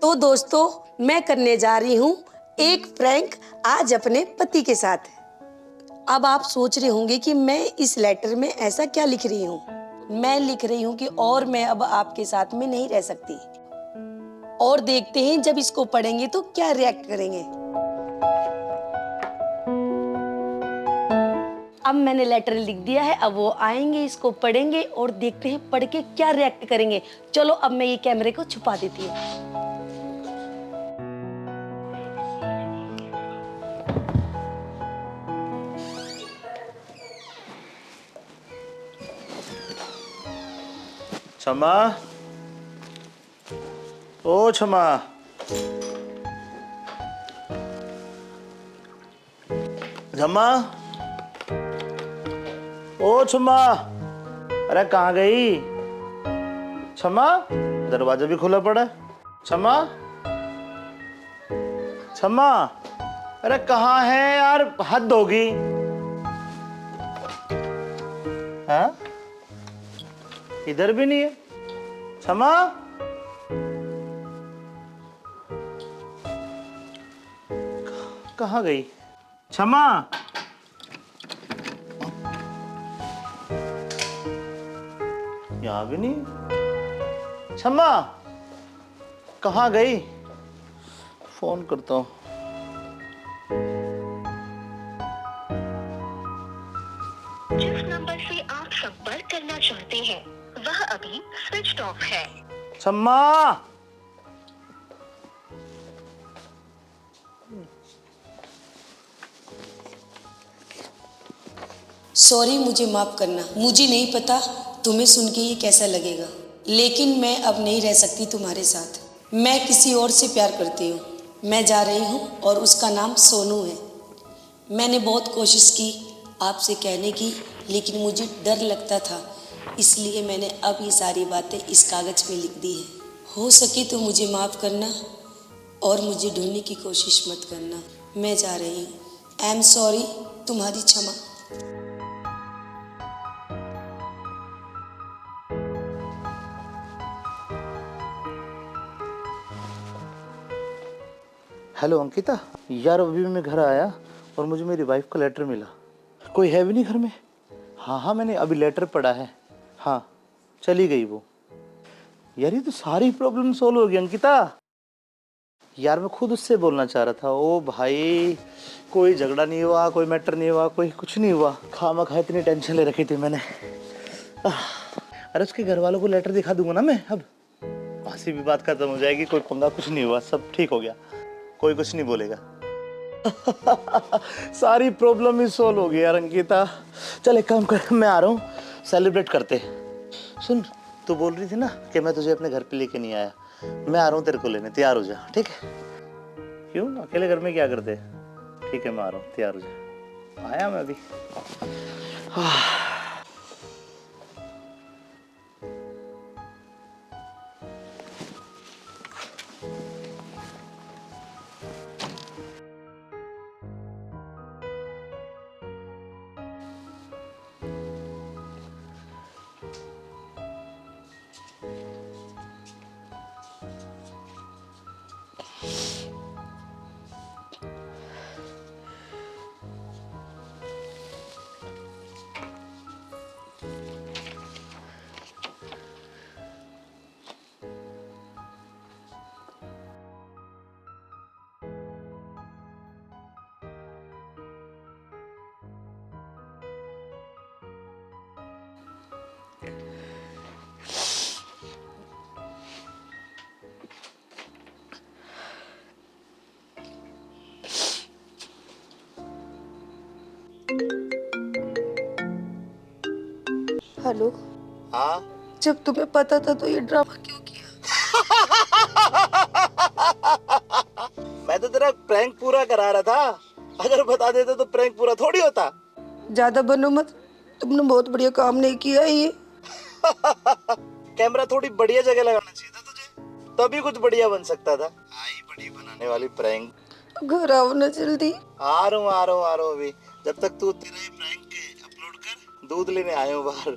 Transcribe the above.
तो दोस्तों मैं करने जा रही हूँ एक प्रैंक आज अपने पति के साथ। अब आप सोच रहे होंगे कि मैं इस लेटर में ऐसा क्या लिख रही हूँ। मैं लिख रही हूँ कि और मैं अब आपके साथ में नहीं रह सकती। और देखते हैं जब इसको पढ़ेंगे तो क्या रिएक्ट करेंगे। अब मैंने लेटर लिख दिया है, अब वो आएंगे, इसको पढ़ेंगे और देखते हैं पढ़ के क्या रिएक्ट करेंगे। चलो अब मैं ये कैमरे को छुपा देती हूँ। क्षमा, ओ क्षमा, क्षमा, ओ क्षमा, अरे कहाँ गई? क्षमा, दरवाजा भी खुला पड़ा है। क्षमा, क्षमा, अरे कहाँ है यार, हद होगी। हाँ, इधर भी नहीं है। क्षमा, कहाँ गई? क्षमा, यहाँ भी नहीं। क्षमा, कहाँ गई? फोन करता हूँ। जिस नंबर से आप संपर्क करना चाहते हैं वह अभी स्विच ऑफ है। क्षमा, सॉरी, मुझे माफ करना। मुझे नहीं पता तुम्हें सुन के ये कैसा लगेगा, लेकिन मैं अब नहीं रह सकती तुम्हारे साथ। मैं किसी और से प्यार करती हूँ। मैं जा रही हूँ और उसका नाम सोनू है। मैंने बहुत कोशिश की आपसे कहने की, लेकिन मुझे डर लगता था, इसलिए मैंने अब ये सारी बातें इस कागज़ में लिख दी है। हो सके तो मुझे माफ़ करना और मुझे ढूंढने की कोशिश मत करना। मैं जा रही हूँ। आई एम सॉरी, तुम्हारी क्षमा। हेलो अंकिता, यार अभी मैं घर आया और मुझे मेरी वाइफ का लेटर मिला। कोई है भी नहीं घर में। हाँ, मैंने अभी लेटर पढ़ा है। हाँ, चली गई वो। यार ये तो सारी प्रॉब्लम सोल्व हो गई अंकिता। यार मैं खुद उससे बोलना चाह रहा था। ओ भाई, कोई झगड़ा नहीं हुआ, कोई मैटर नहीं हुआ, कोई कुछ नहीं हुआ। खामखा इतनी टेंशन ले रखी थी मैंने। अरे उसके घर वालों को लेटर दिखा दूंगा ना मैं। अब वहां भी बात खत्म हो जाएगी। कोई पंगा कुछ नहीं हुआ, सब ठीक हो गया, कोई कुछ नहीं बोलेगा। सारी प्रॉब्लम ही सोल्व हो गई यार अंकिता। चल एक काम कर, मैं आ रहा हूँ, सेलिब्रेट करते। सुन, तू बोल रही थी ना कि मैं तुझे अपने घर पे लेके नहीं आया। मैं आ रहा हूँ तेरे को लेने, तैयार हो जा, ठीक है? क्यों, अकेले घर में क्या करते? ठीक है, मैं आ रहा हूँ, तैयार हो जा। आया मैं अभी। हेलो। हाँ, जब तुम्हें पता था तो ये ड्रामा क्यों किया? मैं तो तेरा प्रैंक पूरा करा रहा था। अगर बता देता तो प्रैंक पूरा थोड़ी होता। ज्यादा बनो मत, तुमने बहुत बढ़िया काम नहीं किया ये। कैमरा थोड़ी बढ़िया जगह लगाना चाहिए था तुझे, तभी कुछ बढ़िया बन सकता था। आई बड़ी बनाने वाली प्रैंक। घर आओ ना जल्दी। आ रहा हूँ अभी। जब तक तू तेरा ये प्रैंक अपलोड कर, दूध लेने आए हो बाहर।